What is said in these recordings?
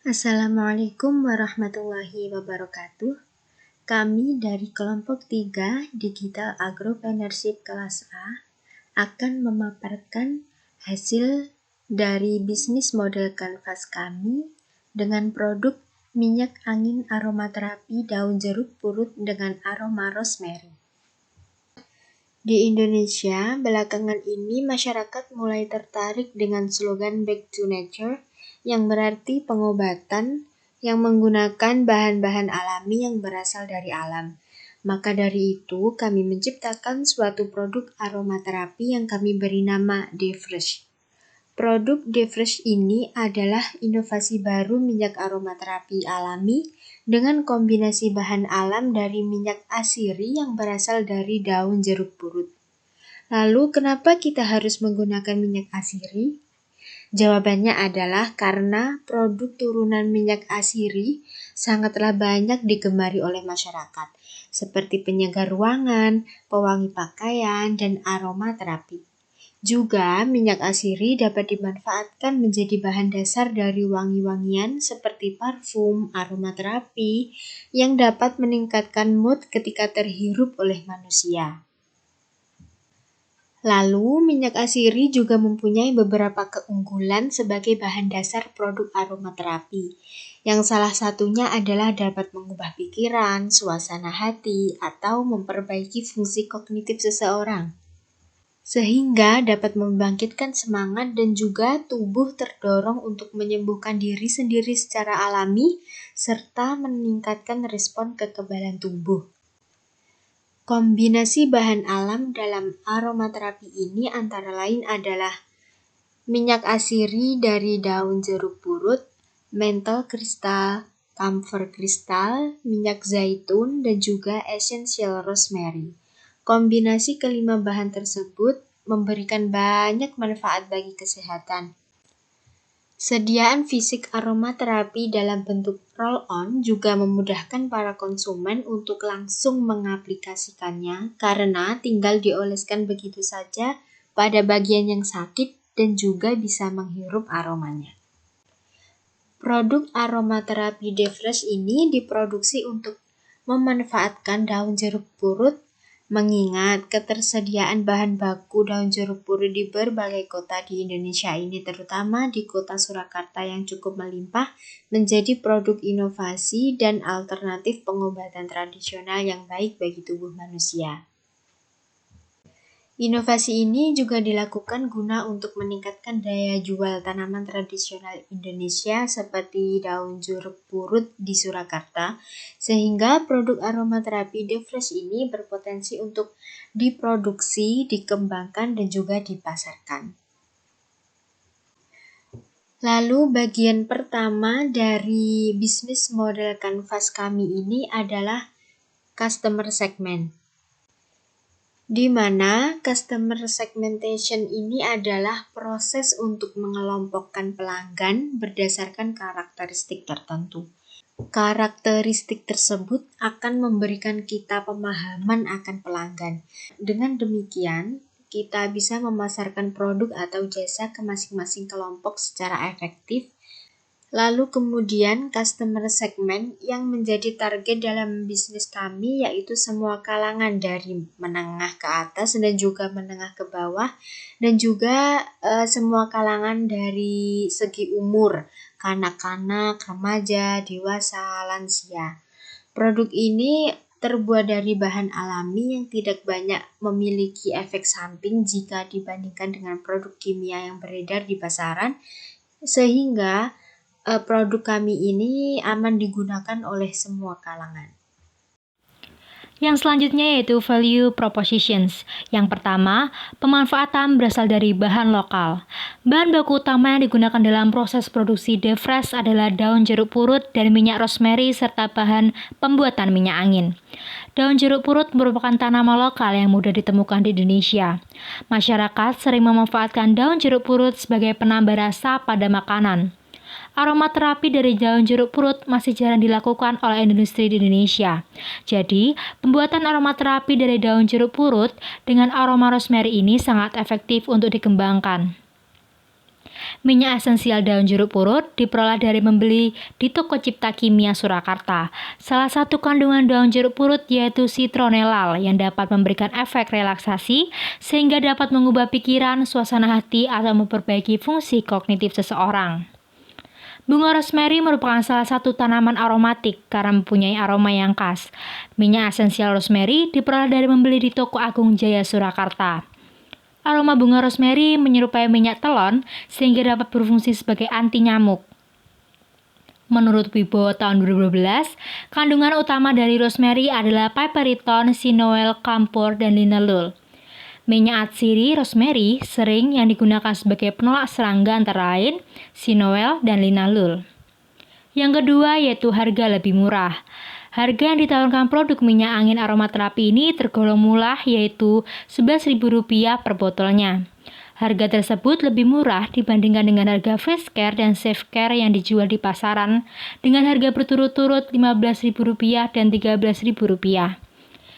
Assalamualaikum warahmatullahi wabarakatuh. Kami dari kelompok 3 Digital Agropreneurship kelas A akan memaparkan hasil dari bisnis model kanvas kami dengan produk minyak angin aromaterapi daun jeruk purut dengan aroma rosemary. Di Indonesia, belakangan ini masyarakat mulai tertarik dengan slogan Back to Nature yang berarti pengobatan yang menggunakan bahan-bahan alami yang berasal dari alam. Maka dari itu, kami menciptakan suatu produk aromaterapi yang kami beri nama DeFresh. Produk DeFresh ini adalah inovasi baru minyak aromaterapi alami dengan kombinasi bahan alam dari minyak asiri yang berasal dari daun jeruk purut. Lalu, kenapa kita harus menggunakan minyak asiri? Jawabannya adalah karena produk turunan minyak asiri sangatlah banyak digemari oleh masyarakat, seperti penyegar ruangan, pewangi pakaian, dan aromaterapi. Juga, minyak asiri dapat dimanfaatkan menjadi bahan dasar dari wangi-wangian seperti parfum, aromaterapi, yang dapat meningkatkan mood ketika terhirup oleh manusia. Lalu, minyak asiri juga mempunyai beberapa keunggulan sebagai bahan dasar produk aromaterapi, yang salah satunya adalah dapat mengubah pikiran, suasana hati, atau memperbaiki fungsi kognitif seseorang, sehingga dapat membangkitkan semangat dan juga tubuh terdorong untuk menyembuhkan diri sendiri secara alami, serta meningkatkan respon kekebalan tubuh. Kombinasi bahan alam dalam aromaterapi ini antara lain adalah minyak asiri dari daun jeruk purut, menthol kristal, camphor kristal, minyak zaitun, dan juga essential rosemary. Kombinasi kelima bahan tersebut memberikan banyak manfaat bagi kesehatan. Sediaan fisik aromaterapi dalam bentuk roll-on juga memudahkan para konsumen untuk langsung mengaplikasikannya karena tinggal dioleskan begitu saja pada bagian yang sakit dan juga bisa menghirup aromanya. Produk aromaterapi DeFresh ini diproduksi untuk memanfaatkan daun jeruk purut, mengingat ketersediaan bahan baku daun jeruk purut di berbagai kota di Indonesia ini, terutama di kota Surakarta yang cukup melimpah, menjadi produk inovasi dan alternatif pengobatan tradisional yang baik bagi tubuh manusia. Inovasi ini juga dilakukan guna untuk meningkatkan daya jual tanaman tradisional Indonesia seperti daun jeruk purut di Surakarta, sehingga produk aromaterapi DeFresh ini berpotensi untuk diproduksi, dikembangkan, dan juga dipasarkan. Lalu bagian pertama dari bisnis model kanvas kami ini adalah customer segment, di mana customer segmentation ini adalah proses untuk mengelompokkan pelanggan berdasarkan karakteristik tertentu. Karakteristik tersebut akan memberikan kita pemahaman akan pelanggan. Dengan demikian, kita bisa memasarkan produk atau jasa ke masing-masing kelompok secara efektif. Lalu kemudian customer segment yang menjadi target dalam bisnis kami yaitu semua kalangan dari menengah ke atas dan juga menengah ke bawah, dan juga semua kalangan dari segi umur, kanak-kanak, remaja, dewasa, lansia. Produk ini terbuat dari bahan alami yang tidak banyak memiliki efek samping jika dibandingkan dengan produk kimia yang beredar di pasaran, sehingga produk kami ini aman digunakan oleh semua kalangan. Yang selanjutnya yaitu value propositions. Yang pertama, pemanfaatan berasal dari bahan lokal. Bahan baku utama yang digunakan dalam proses produksi DeFresh adalah daun jeruk purut dan minyak rosemary serta bahan pembuatan minyak angin. Daun jeruk purut merupakan tanaman lokal yang mudah ditemukan di Indonesia. Masyarakat sering memanfaatkan daun jeruk purut sebagai penambah rasa pada makanan. Aromaterapi dari daun jeruk purut masih jarang dilakukan oleh industri di Indonesia. Jadi, pembuatan aromaterapi dari daun jeruk purut dengan aroma rosemary ini sangat efektif untuk dikembangkan. Minyak esensial daun jeruk purut diperoleh dari membeli di toko Cipta Kimia Surakarta. Salah satu kandungan daun jeruk purut yaitu citronellal yang dapat memberikan efek relaksasi sehingga dapat mengubah pikiran, suasana hati, atau memperbaiki fungsi kognitif seseorang. Bunga rosemary merupakan salah satu tanaman aromatik karena mempunyai aroma yang khas. Minyak esensial rosemary diperoleh dari membeli di toko Agung Jaya Surakarta. Aroma bunga rosemary menyerupai minyak telon sehingga dapat berfungsi sebagai anti nyamuk. Menurut Wibowo tahun 2012, kandungan utama dari rosemary adalah piperitone, sinoel, camphor, dan linalool. Minyak atsiri rosemary sering yang digunakan sebagai penolak serangga antara lain sinoel dan linalool. Yang kedua yaitu harga lebih murah. Harga yang ditawarkan produk minyak angin aromaterapi ini tergolong murah yaitu Rp11.000 per botolnya. Harga tersebut lebih murah dibandingkan dengan harga Fresh Care dan Safe Care yang dijual di pasaran dengan harga berturut-turut Rp15.000 dan Rp13.000.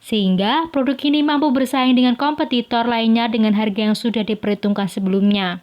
Sehingga produk ini mampu bersaing dengan kompetitor lainnya dengan harga yang sudah diperhitungkan sebelumnya.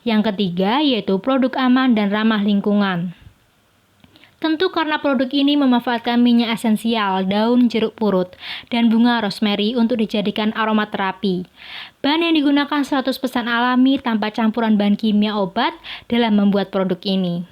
Yang ketiga yaitu produk aman dan ramah lingkungan. Tentu karena produk ini memanfaatkan minyak esensial, daun jeruk purut, dan bunga rosemary untuk dijadikan aromaterapi. Bahan yang digunakan 100% alami tanpa campuran bahan kimia obat dalam membuat produk ini.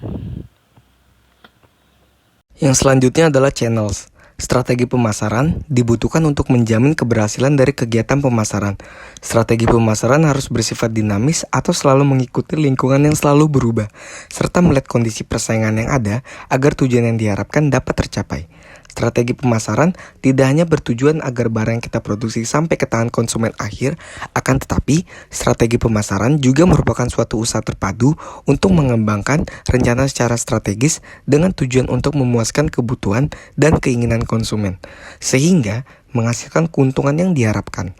Yang selanjutnya adalah channels. Strategi pemasaran dibutuhkan untuk menjamin keberhasilan dari kegiatan pemasaran. Strategi pemasaran harus bersifat dinamis atau selalu mengikuti lingkungan yang selalu berubah, serta melihat kondisi persaingan yang ada agar tujuan yang diharapkan dapat tercapai. Strategi pemasaran tidak hanya bertujuan agar barang yang kita produksi sampai ke tangan konsumen akhir, akan tetapi strategi pemasaran juga merupakan suatu usaha terpadu untuk mengembangkan rencana secara strategis dengan tujuan untuk memuaskan kebutuhan dan keinginan konsumen, sehingga menghasilkan keuntungan yang diharapkan.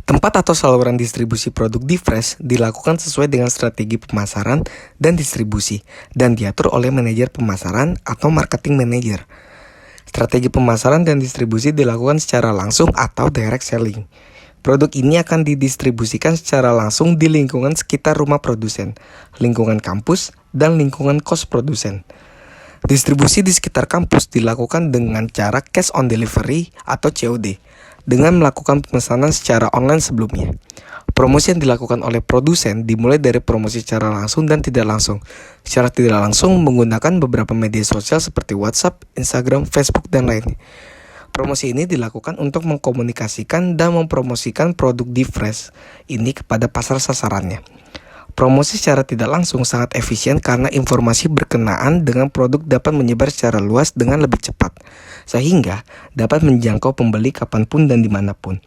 Tempat atau saluran distribusi produk DeFresh dilakukan sesuai dengan strategi pemasaran dan distribusi dan diatur oleh manajer pemasaran atau marketing manager. Strategi pemasaran dan distribusi dilakukan secara langsung atau direct selling. Produk ini akan didistribusikan secara langsung di lingkungan sekitar rumah produsen, lingkungan kampus, dan lingkungan kos produsen. Distribusi di sekitar kampus dilakukan dengan cara cash on delivery atau COD, dengan melakukan pemesanan secara online sebelumnya. Promosi yang dilakukan oleh produsen dimulai dari promosi secara langsung dan tidak langsung. Secara tidak langsung menggunakan beberapa media sosial seperti WhatsApp, Instagram, Facebook, dan lainnya. Promosi ini dilakukan untuk mengkomunikasikan dan mempromosikan produk DeFresh ini kepada pasar sasarannya. Promosi secara tidak langsung sangat efisien karena informasi berkenaan dengan produk dapat menyebar secara luas dengan lebih cepat, sehingga dapat menjangkau pembeli kapanpun dan dimanapun.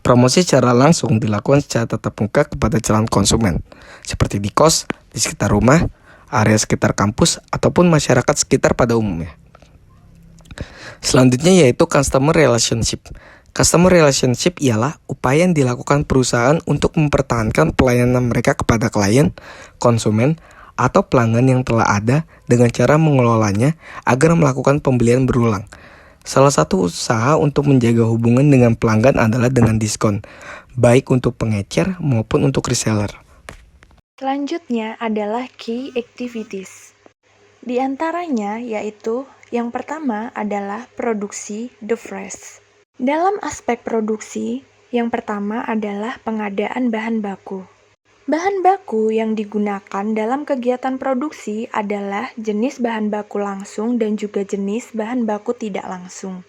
Promosi secara langsung dilakukan secara tatap muka kepada calon konsumen, seperti di kos, di sekitar rumah, area sekitar kampus, ataupun masyarakat sekitar pada umumnya. Selanjutnya yaitu customer relationship. Customer relationship ialah upaya yang dilakukan perusahaan untuk mempertahankan pelayanan mereka kepada klien, konsumen, atau pelanggan yang telah ada dengan cara mengelolanya agar melakukan pembelian berulang. Salah satu usaha untuk menjaga hubungan dengan pelanggan adalah dengan diskon, baik untuk pengecer maupun untuk reseller. Selanjutnya adalah key activities. Di antaranya yaitu yang pertama adalah produksi DeFresh. Dalam aspek produksi, yang pertama adalah pengadaan bahan baku. Bahan baku yang digunakan dalam kegiatan produksi adalah jenis bahan baku langsung dan juga jenis bahan baku tidak langsung.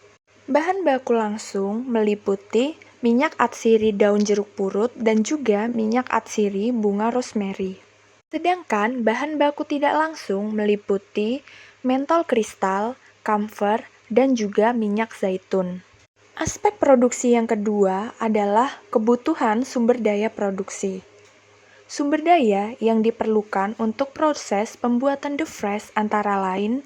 Bahan baku langsung meliputi minyak atsiri daun jeruk purut dan juga minyak atsiri bunga rosemary. Sedangkan bahan baku tidak langsung meliputi mentol kristal, camphor, dan juga minyak zaitun. Aspek produksi yang kedua adalah kebutuhan sumber daya produksi. Sumber daya yang diperlukan untuk proses pembuatan DeFresh antara lain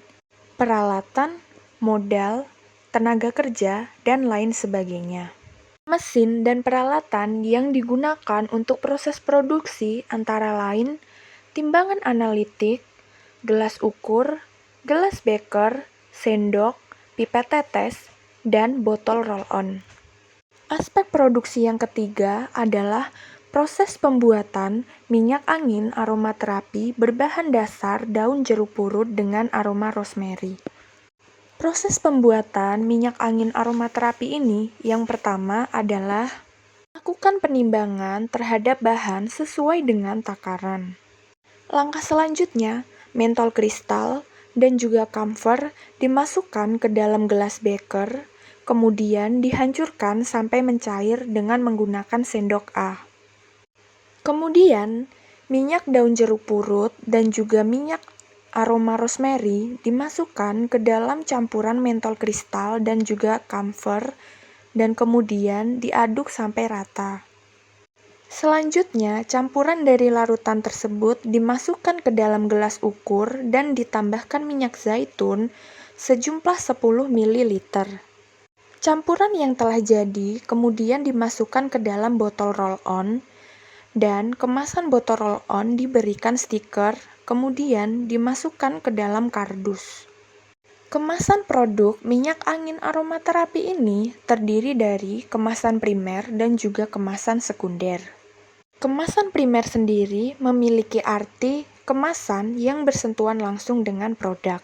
peralatan, modal, tenaga kerja, dan lain sebagainya. Mesin dan peralatan yang digunakan untuk proses produksi antara lain timbangan analitik, gelas ukur, gelas beker, sendok, pipet tetes, dan botol roll-on. Aspek produksi yang ketiga adalah Proses pembuatan minyak angin aromaterapi berbahan dasar daun jeruk purut dengan aroma rosemary. Proses pembuatan minyak angin aromaterapi ini yang pertama adalah lakukan penimbangan terhadap bahan sesuai dengan takaran. Langkah selanjutnya, mentol kristal dan juga camphor dimasukkan ke dalam gelas beker, kemudian dihancurkan sampai mencair dengan menggunakan sendok A. Kemudian, minyak daun jeruk purut dan juga minyak aroma rosemary dimasukkan ke dalam campuran mentol kristal dan juga camphor dan kemudian diaduk sampai rata. Selanjutnya, campuran dari larutan tersebut dimasukkan ke dalam gelas ukur dan ditambahkan minyak zaitun sejumlah 10 ml. Campuran yang telah jadi kemudian dimasukkan ke dalam botol roll-on dan kemasan botol roll-on diberikan stiker, kemudian dimasukkan ke dalam kardus. Kemasan produk minyak angin aromaterapi ini terdiri dari kemasan primer dan juga kemasan sekunder. Kemasan primer sendiri memiliki arti kemasan yang bersentuhan langsung dengan produk.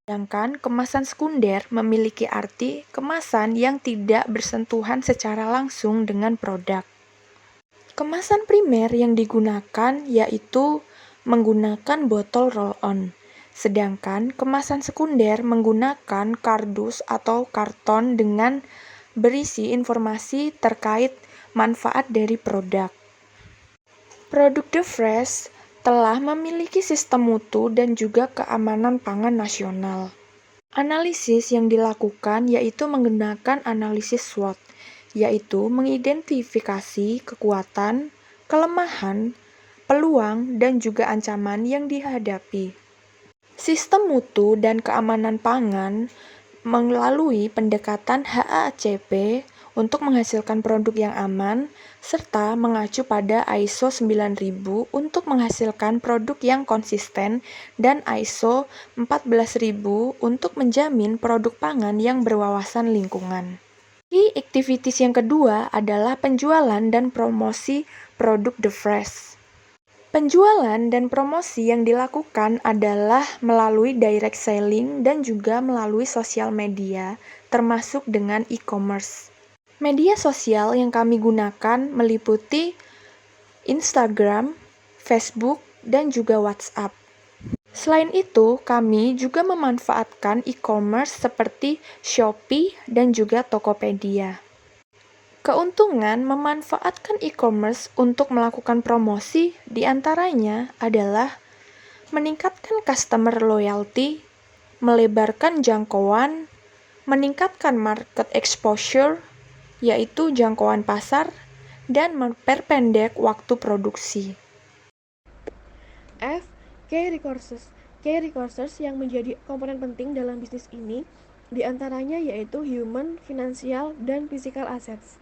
Sedangkan kemasan sekunder memiliki arti kemasan yang tidak bersentuhan secara langsung dengan produk. Kemasan primer yang digunakan yaitu menggunakan botol roll-on, sedangkan kemasan sekunder menggunakan kardus atau karton dengan berisi informasi terkait manfaat dari produk. Produk The Fresh telah memiliki sistem mutu dan juga keamanan pangan nasional. Analisis yang dilakukan yaitu menggunakan analisis SWOT, yaitu mengidentifikasi kekuatan, kelemahan, peluang, dan juga ancaman yang dihadapi. Sistem mutu dan keamanan pangan melalui pendekatan HACP untuk menghasilkan produk yang aman, serta mengacu pada ISO 9000 untuk menghasilkan produk yang konsisten dan ISO 14000 untuk menjamin produk pangan yang berwawasan lingkungan. Key activities yang kedua adalah penjualan dan promosi produk The Fresh. Penjualan dan promosi yang dilakukan adalah melalui direct selling dan juga melalui sosial media, termasuk dengan e-commerce. Media sosial yang kami gunakan meliputi Instagram, Facebook, dan juga WhatsApp. Selain itu, kami juga memanfaatkan e-commerce seperti Shopee dan juga Tokopedia. Keuntungan memanfaatkan e-commerce untuk melakukan promosi diantaranya adalah meningkatkan customer loyalty, melebarkan jangkauan, meningkatkan market exposure, yaitu jangkauan pasar, dan memperpendek waktu produksi. F. Key resources. Key resources yang menjadi komponen penting dalam bisnis ini diantaranya yaitu human, financial, dan physical assets.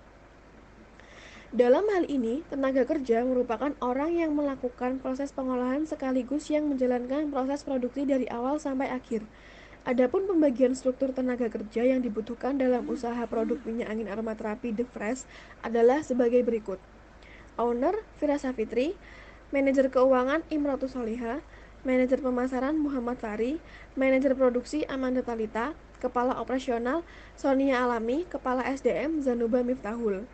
Dalam hal ini, tenaga kerja merupakan orang yang melakukan proses pengolahan sekaligus yang menjalankan proses produksi dari awal sampai akhir. Adapun pembagian struktur tenaga kerja yang dibutuhkan dalam usaha produk minyak angin aromaterapi The Fresh adalah sebagai berikut. Owner Fira Safitri, Manajer Keuangan Imratu Soliha, Manajer Pemasaran Muhammad Fari, Manajer Produksi Amanda Talita, Kepala Operasional Sonia Alami, Kepala SDM Zanuba Miftahul.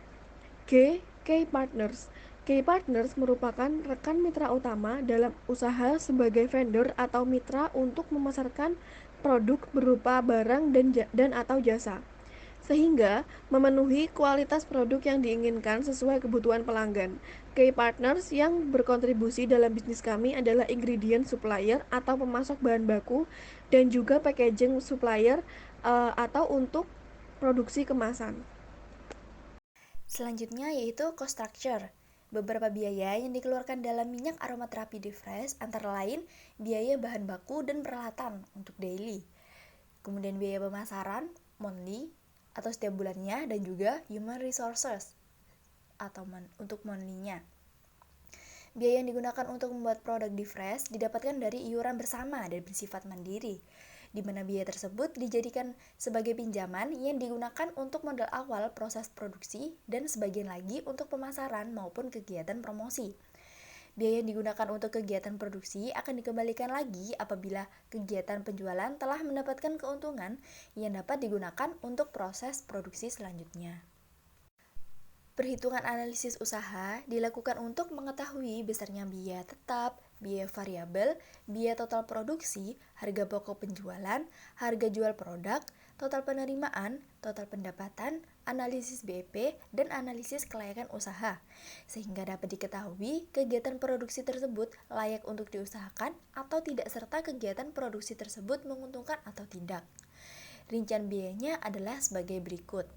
G. Key Partners. Key Partners merupakan rekan mitra utama dalam usaha sebagai vendor atau mitra untuk memasarkan produk berupa barang dan atau jasa, sehingga memenuhi kualitas produk yang diinginkan sesuai kebutuhan pelanggan. Key Partners yang berkontribusi dalam bisnis kami adalah ingredient supplier atau pemasok bahan baku dan juga packaging supplier atau untuk produksi kemasan. Selanjutnya yaitu cost structure. Beberapa biaya yang dikeluarkan dalam minyak aromaterapi The Fresh antara lain biaya bahan baku dan peralatan untuk daily, kemudian biaya pemasaran monthly atau setiap bulannya, dan juga human resources atau untuk monthly-nya. Biaya yang digunakan untuk membuat produk The Fresh didapatkan dari iuran bersama dan bersifat mandiri. di mana biaya tersebut dijadikan sebagai pinjaman yang digunakan untuk modal awal proses produksi dan sebagian lagi untuk pemasaran maupun kegiatan promosi. Biaya yang digunakan untuk kegiatan produksi akan dikembalikan lagi apabila kegiatan penjualan telah mendapatkan keuntungan yang dapat digunakan untuk proses produksi selanjutnya. Perhitungan analisis usaha dilakukan untuk mengetahui besarnya biaya tetap, biaya variabel, biaya total produksi, harga pokok penjualan, harga jual produk, total penerimaan, total pendapatan, analisis BEP, dan analisis kelayakan usaha, sehingga dapat diketahui kegiatan produksi tersebut layak untuk diusahakan atau tidak serta kegiatan produksi tersebut menguntungkan atau tidak. Rincian biayanya adalah sebagai berikut.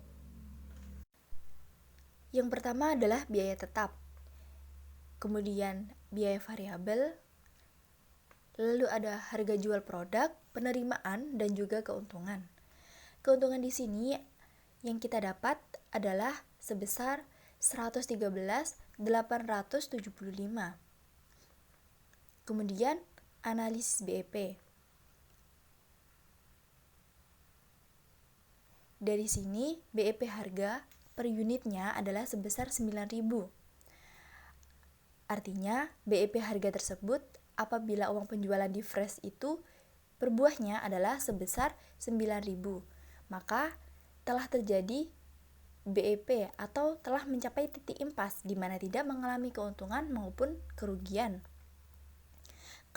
Yang pertama adalah biaya tetap, kemudian biaya variabel, lalu ada harga jual produk, penerimaan, dan juga keuntungan. Keuntungan di sini yang kita dapat adalah sebesar 113.875. Kemudian analisis BEP. Dari sini BEP harga per unitnya adalah sebesar 9.000. Artinya BEP harga tersebut apabila uang penjualan di fresh itu per buahnya adalah sebesar 9.000, maka telah terjadi BEP atau telah mencapai titik impas di mana tidak mengalami keuntungan maupun kerugian.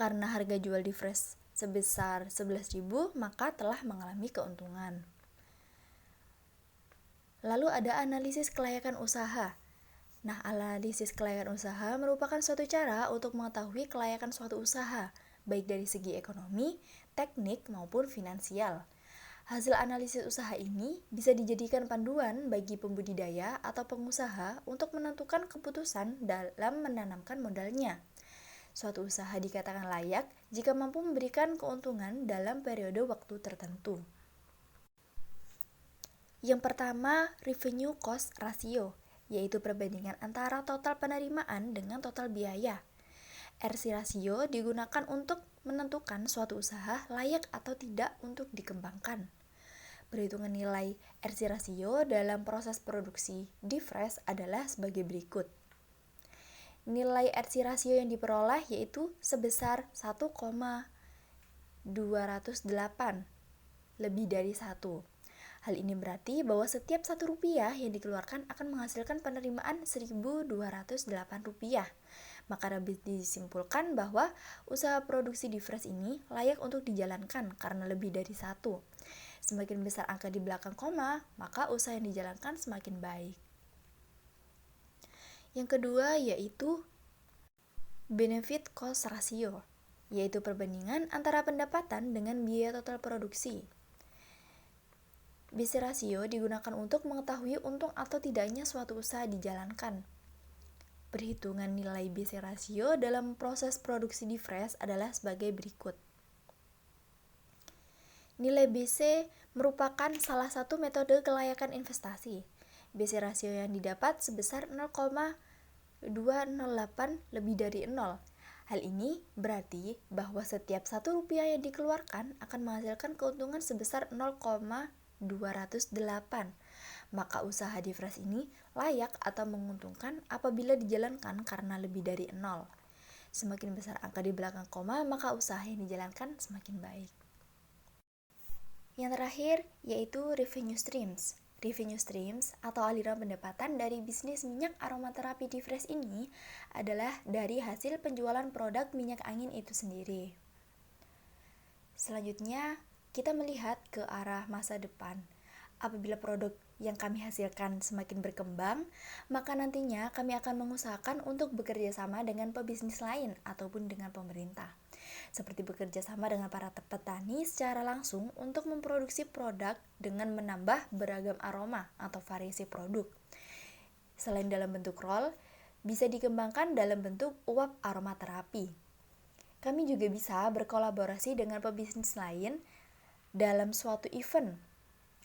Karena harga jual di fresh sebesar 11.000, maka telah mengalami keuntungan. Lalu ada analisis kelayakan usaha. Nah, analisis kelayakan usaha merupakan suatu cara untuk mengetahui kelayakan suatu usaha, baik dari segi ekonomi, teknik, maupun finansial. Hasil analisis usaha ini bisa dijadikan panduan bagi pembudidaya atau pengusaha untuk menentukan keputusan dalam menanamkan modalnya. Suatu usaha dikatakan layak jika mampu memberikan keuntungan dalam periode waktu tertentu. Yang pertama, revenue cost ratio, yaitu perbandingan antara total penerimaan dengan total biaya. RC ratio digunakan untuk menentukan suatu usaha layak atau tidak untuk dikembangkan. Perhitungan nilai RC ratio dalam proses produksi di fresh adalah sebagai berikut. Nilai RC ratio yang diperoleh yaitu sebesar 1,208, lebih dari 1. Hal ini berarti bahwa setiap Rp1 yang dikeluarkan akan menghasilkan penerimaan Rp1.208. Maka dapat disimpulkan bahwa usaha produksi di fresh ini layak untuk dijalankan karena lebih dari 1. Semakin besar angka di belakang koma, maka usaha yang dijalankan semakin baik. Yang kedua yaitu benefit cost ratio, yaitu perbandingan antara pendapatan dengan biaya total produksi. BC ratio digunakan untuk mengetahui untung atau tidaknya suatu usaha dijalankan. Perhitungan nilai BC ratio dalam proses produksi di fresh adalah sebagai berikut. Nilai BC merupakan salah satu metode kelayakan investasi. BC rasio yang didapat sebesar 0,208 lebih dari 0. Hal ini berarti bahwa setiap Rp1 yang dikeluarkan akan menghasilkan keuntungan sebesar 0,208. Maka usaha di fresh ini layak atau menguntungkan apabila dijalankan karena lebih dari 0. Semakin besar angka di belakang koma, maka usaha yang dijalankan semakin baik. Yang terakhir yaitu revenue streams. Revenue streams atau aliran pendapatan dari bisnis minyak aromaterapi di fresh ini adalah dari hasil penjualan produk minyak angin itu sendiri. Selanjutnya, kita melihat ke arah masa depan. Apabila produk yang kami hasilkan semakin berkembang, maka nantinya kami akan mengusahakan untuk bekerja sama dengan pebisnis lain ataupun dengan pemerintah. Seperti bekerja sama dengan para petani secara langsung untuk memproduksi produk dengan menambah beragam aroma atau variasi produk. Selain dalam bentuk roll, bisa dikembangkan dalam bentuk uap aromaterapi. Kami juga bisa berkolaborasi dengan pebisnis lain dalam suatu event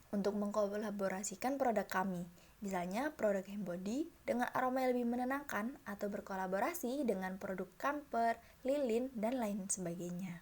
untuk mengkolaborasikan produk kami, misalnya produk Hembody dengan aroma yang lebih menenangkan atau berkolaborasi dengan produk camper, lilin, dan lain sebagainya.